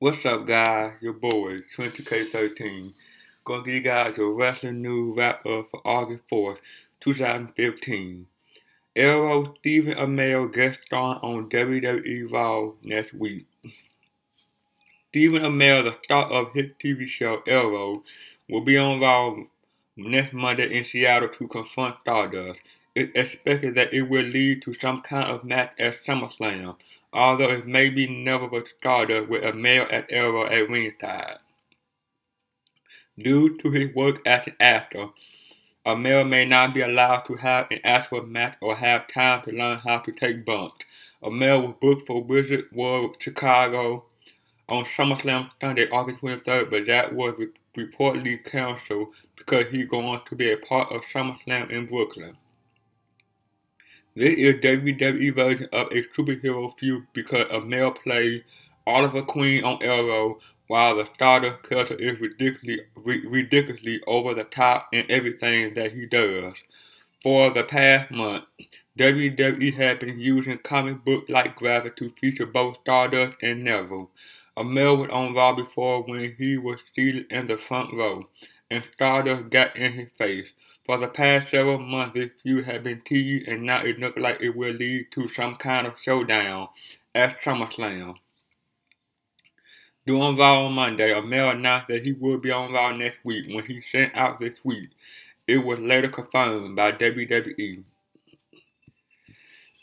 What's up, guys? Your boy, 20K13. Gonna give you guys a wrestling news wrap up for August 4th, 2015. Arrow Stephen Amell guest starring on WWE Raw next week. Stephen Amell, the star of his TV show Arrow, will be on Raw next Monday in Seattle to confront Stardust. It's expected that it will lead to some kind of match at SummerSlam, although it may be never but Stardust with Amell at Arrow at ringside. Due to his work as an actor, Amell may not be allowed to have an actual match or have time to learn how to take bumps. Amell was booked for Wizard World Chicago on SummerSlam Sunday, August 23rd, but that was reportedly canceled because he's going to be a part of SummerSlam in Brooklyn. This is WWE version of a superhero feud because Amell plays Oliver Queen on Arrow, while the Stardust character is ridiculously over the top in everything that he does. For the past month, WWE has been using comic book-like graphics to feature both Stardust and Neville. Amell was on Raw before when he was seated in the front row, and Stardust got in his face. For the past several months, this feud has been teased, and now it looks like it will lead to some kind of showdown at SummerSlam. During Raw on Monday, Amell announced that he would be on Raw next week. When he sent out this tweet, it was later confirmed by WWE.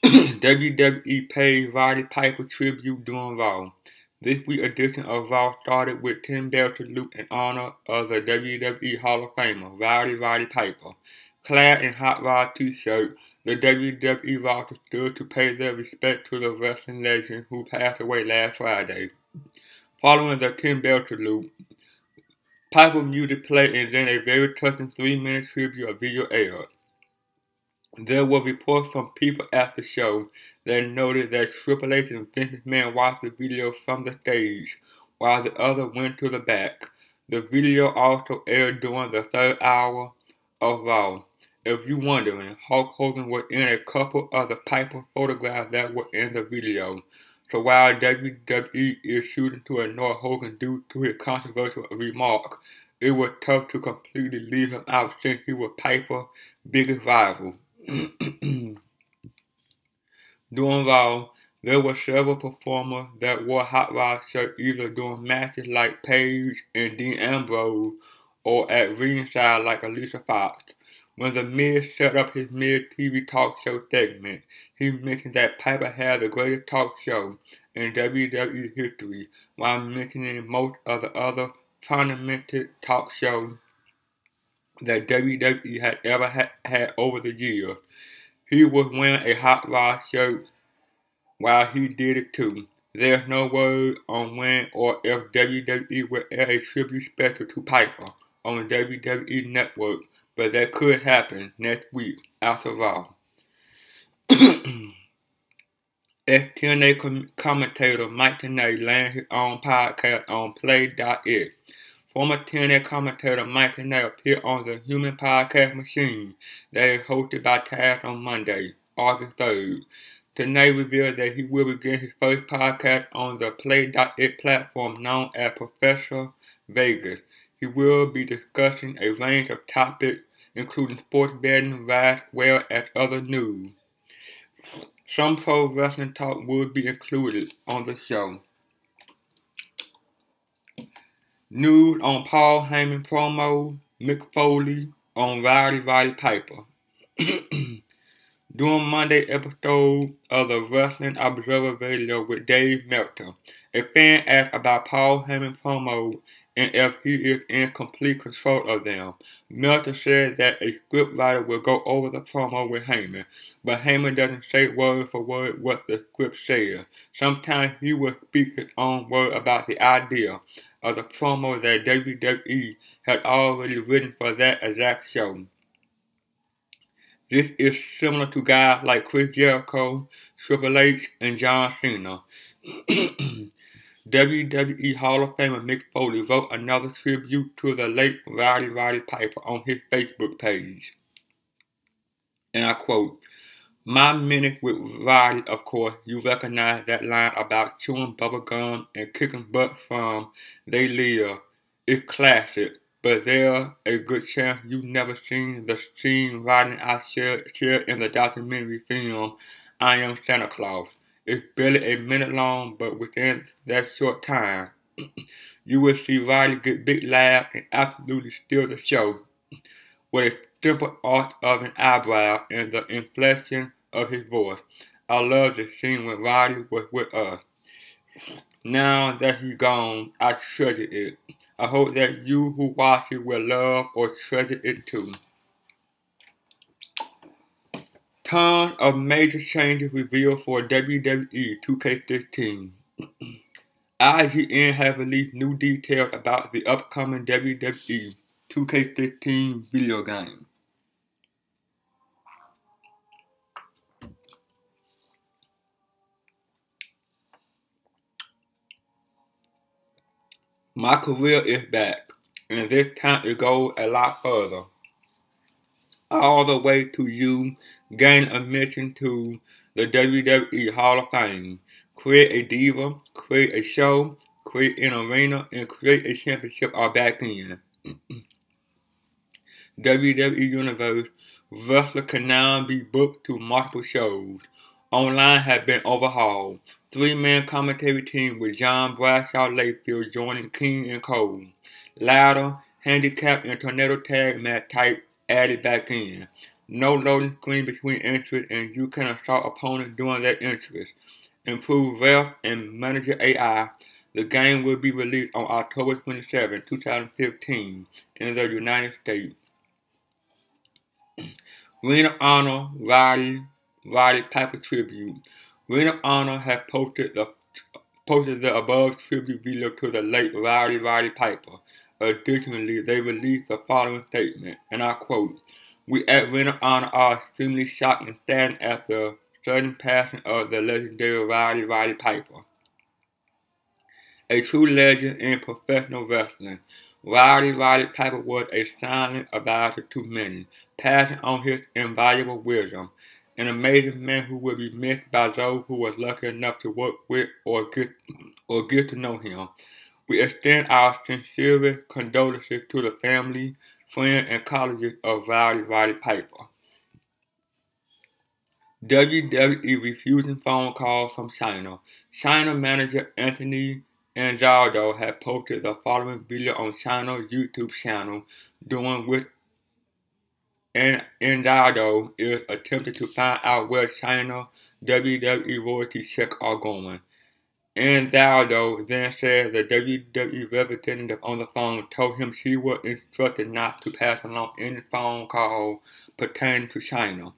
WWE paid Roddy Piper tribute during Raw. This week's edition of Raw started with 10 bells salute in honor of the WWE Hall of Famer, Roddy Piper. Clad in Hot Rod t-shirt, the WWE roster stood to pay their respect to the wrestling legend who passed away last Friday. Following the 10 bell salute, Piper music played and then a very touching 3-minute tribute video aired. There were reports from people at the show that noted that Triple H and Vince McMahon watched the video from the stage, while the other went to the back. The video also aired during the third hour of Raw. If you're wondering, Hulk Hogan was in a couple of the Piper photographs that were in the video. So while WWE is shooting to ignore Hogan due to his controversial remark, it was tough to completely leave him out since he was Piper's biggest rival. During Raw, there were several performers that wore Hot Rod shirts either during matches like Paige and Dean Ambrose or at ringside like Alicia Fox. When The Miz set up his Miz TV talk show segment, he mentioned that Piper had the greatest talk show in WWE history, while mentioning most of the other prominent talk shows that WWE had ever had over the years. He was wearing a Hot Rod shirt while he did it too. There's no word on when or if WWE will air a tribute special to Piper on the WWE Network, but that could happen next week after Raw. Ex-TNA commentator Mike Tenay landed his own podcast on Play.it. Former TNA commentator Mike Tenay appeared on the Human Podcast Machine that is hosted by Taz on Monday, August 3rd. Tenay revealed that he will begin his first podcast on the Play.it platform known as Professor Vegas. He will be discussing a range of topics including sports betting, as well as other news. Some pro wrestling talk will be included on the show. News on Paul Heyman promo, Mick Foley on Roddy Piper. During Monday's episode of the Wrestling Observer Radio with Dave Meltzer, a fan asked about Paul Heyman promo and if he is in complete control of them. Meltzer said that a scriptwriter will go over the promo with Heyman, but Heyman doesn't say word for word what the script says. Sometimes he will speak his own word about the idea of the promo that WWE had already written for that exact show. This is similar to guys like Chris Jericho, Triple H, and John Cena. WWE Hall of Famer Mick Foley wrote another tribute to the late Roddy Piper on his Facebook page. And I quote, My Minute with Riley, of course, you recognize that line about chewing bubblegum and kicking butt from They Live. It's classic, but there's a good chance you've never seen the scene Riley and I shared in the documentary film I Am Santa Claus. It's barely a minute long, but within that short time, you will see Riley get big laugh and absolutely steal the show with a simple arch of an eyebrow and the inflection of his voice. I love the scene when Riley was with us. Now that he's gone, I treasure it. I hope that you who watch it will love or treasure it too. Tons of major changes revealed for WWE 2K15. IGN has released new details about the upcoming WWE 2K15 video game. My career is back, and this time it goes a lot further. All the way to you gain admission to the WWE Hall of Fame. Create a diva, create a show, create an arena, and create a championship are back in. WWE Universe wrestler can now be booked to multiple shows. Online has been overhauled. Three-man commentary team with John Bradshaw Layfield joining King and Cole. Ladder, handicap, and tornado tag match type added back in. No loading screen between entries, and you can assault opponents during their entries. Improved ref and manager AI. The game will be released on October 27, 2015 in the United States. Ring of Honor Roddy Piper tribute. Ring of Honor has posted the above tribute video to the late Roddy Piper. Additionally, they released the following statement, and I quote, "We at Ring of Honor are extremely shocked and saddened at the sudden passing of the legendary Roddy Piper. A true legend in professional wrestling. Roddy Piper was a silent advisor to many, passing on his invaluable wisdom. An amazing man who will be missed by those who were lucky enough to work with or get to know him. We extend our sincerest condolences to the family, friends, and colleagues of Roddy Piper." WWE refusing phone calls from China. China manager Anthony Ansaldo had posted the following video on China's YouTube channel, during which Ansaldo is attempting to find out where China WWE royalty checks are going. Ansaldo then said the WWE representative on the phone told him she was instructed not to pass along any phone call pertaining to China.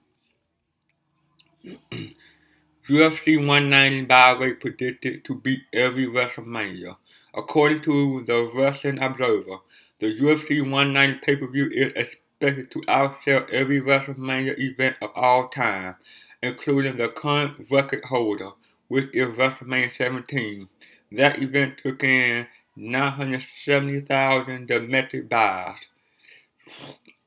UFC 190 buy rate predicted to beat every WrestleMania. According to the Wrestling Observer, the UFC 190 pay-per-view is expected to outsell every WrestleMania event of all time, including the current record holder, which is WrestleMania 17. That event took in 970,000 domestic buys.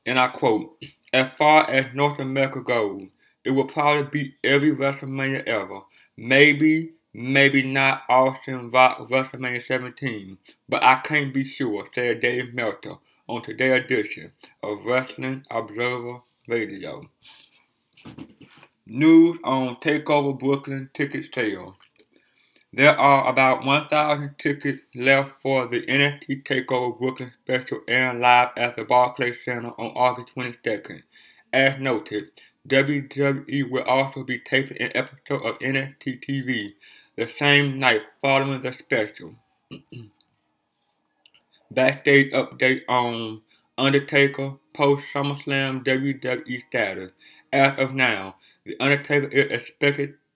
And I quote, "As far as North America goes, it will probably beat every WrestleMania ever. Maybe not Austin Rock WrestleMania 17, but I can't be sure," said Dave Meltzer on today's edition of Wrestling Observer Radio. News on TakeOver Brooklyn ticket sales. There are about 1,000 tickets left for the NXT TakeOver Brooklyn special airing live at the Barclays Center on August 22nd. As noted, WWE will also be taping an episode of NXT TV the same night following the special. Backstage update on Undertaker post SummerSlam WWE status. As of now, The Undertaker is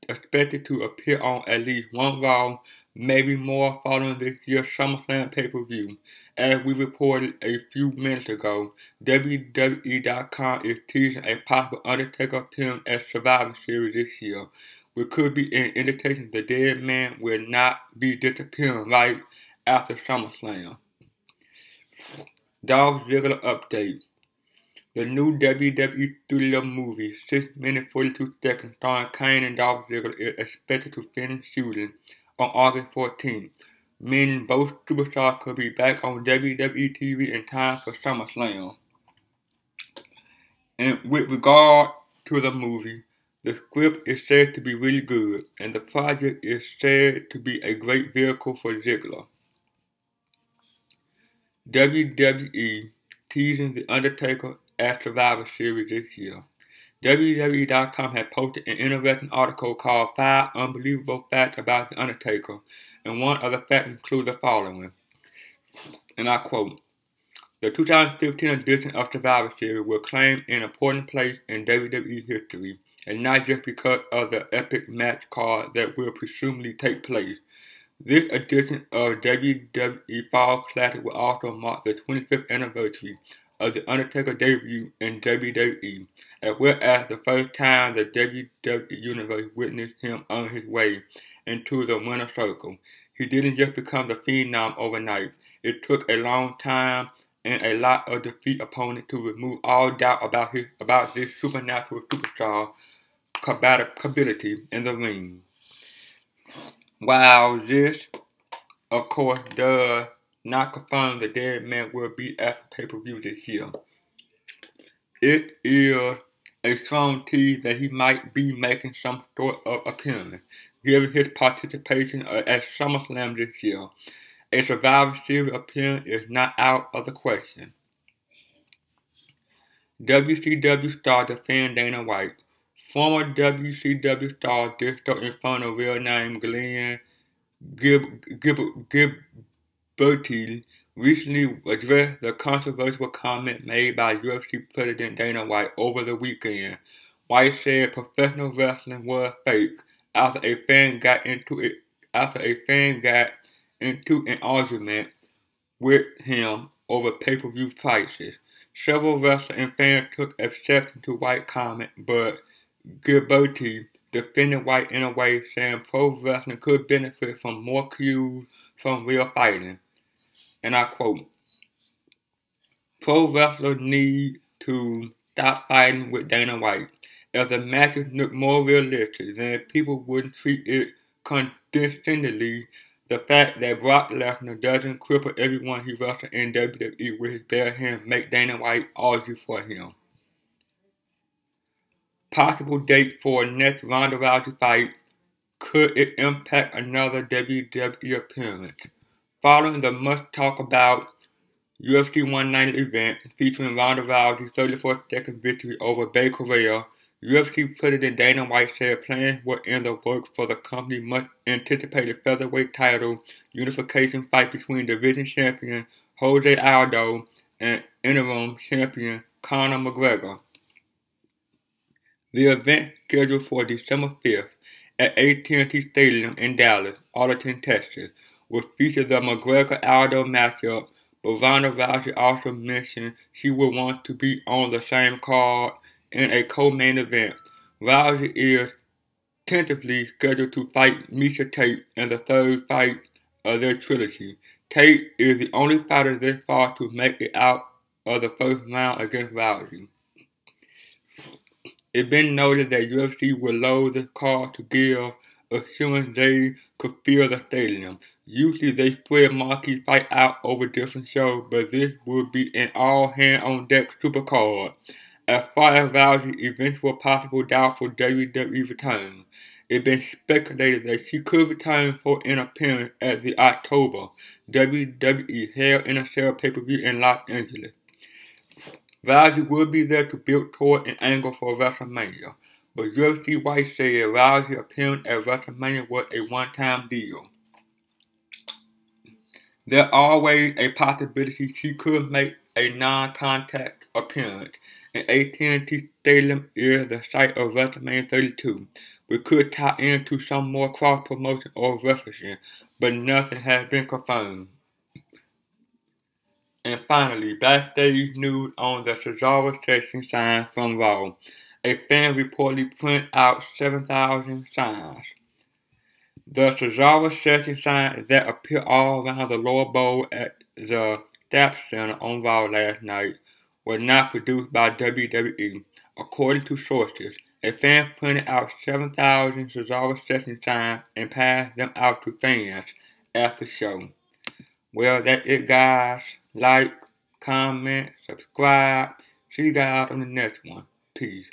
expected to appear on at least one Raw, maybe more following this year's SummerSlam pay-per-view. As we reported a few minutes ago, WWE.com is teasing a possible Undertaker appearance at Survivor Series this year, which could be an indication the dead man will not be disappearing right after SummerSlam. Dolph Ziggler update. The new WWE Studio movie, 6 minutes 42 seconds, starring Kane and Dolph Ziggler, is expected to finish shooting on August 14th, meaning both superstars could be back on WWE TV in time for SummerSlam. And with regard to the movie, the script is said to be really good, and the project is said to be a great vehicle for Ziggler. WWE teasing The Undertaker at Survivor Series this year. WWE.com had posted an interesting article called 5 Unbelievable Facts About The Undertaker, and one of the facts includes the following, and I quote, "The 2015 edition of Survivor Series will claim an important place in WWE history, and not just because of the epic match card that will presumably take place. This edition of WWE Fall Classic will also mark the 25th anniversary of The Undertaker's debut in WWE, as well as the first time the WWE Universe witnessed him on his way into the winner's circle. He didn't just become the Phenom overnight. It took a long time and a lot of defeat opponents to remove all doubt about this supernatural superstar compatibility in the ring. While this, of course, does not confirm the dead man will be at the pay-per-view this year, it is a strong tease that he might be making some sort of appearance, given his participation at SummerSlam this year. A Survivor Series appearance is not out of the question. WCW star defends Dana White. Former WCW star Disco Inferno real name Glenn Gilberty recently addressed the controversial comment made by UFC President Dana White over the weekend. White said professional wrestling was fake after a fan got into an argument with him over pay-per-view prices. Several wrestlers and fans took exception to White's comment, but Gilberty defended White in a way saying pro wrestling could benefit from more cues from real fighting. And I quote, "Pro wrestlers need to stop fighting with Dana White. If the matches look more realistic, then people wouldn't treat it condescendingly. The fact that Brock Lesnar doesn't cripple everyone he wrestled in WWE with his bare hands make Dana White argue for him." Possible date for next Ronda Rousey fight. Could it impact another WWE appearance? Following the much-talked-about UFC 190 event featuring Ronda Rousey's 34-second victory over Bae Correa, UFC President Dana White said plans were in the works for the company's much-anticipated featherweight title unification fight between division champion Jose Aldo and interim champion Conor McGregor. The event, scheduled for December 5th at AT&T Stadium in Dallas, Arlington, Texas, will feature the McGregor-Aldo matchup, but Ronda Rousey also mentioned she would want to be on the same card in a co-main event. Rousey is tentatively scheduled to fight Miesha Tate in the third fight of their trilogy. Tate is the only fighter this far to make it out of the first round against Rousey. It's been noted that UFC will load the card to give assurance they could fill the stadium. Usually they spread marquee fight out over different shows, but this will be an all-hand-on-deck supercard. As far as Rousey's eventual possible doubtful WWE return, it's been speculated that she could return for an appearance at the October WWE Hell in a Cell pay-per-view in Los Angeles. Rousey will be there to build toward an angle for WrestleMania, but UFC White said Rousey appearing at WrestleMania was a one-time deal. There's always a possibility she could make a non-contact appearance, and AT&T Stadium is the site of WrestleMania 32. We could tie into some more cross-promotion or referencing, but nothing has been confirmed. And finally, backstage news on the Cesaro session signs from Raw. A fan reportedly printed out 7,000 signs. The Cesaro session signs that appeared all around the lower bowl at the Staples Center on Raw last night was not produced by WWE. According to sources, a fan printed out 7,000 Cesaro session signs and passed them out to fans after the show. Well, that's it, guys. Like, comment, subscribe. See you guys on the next one. Peace.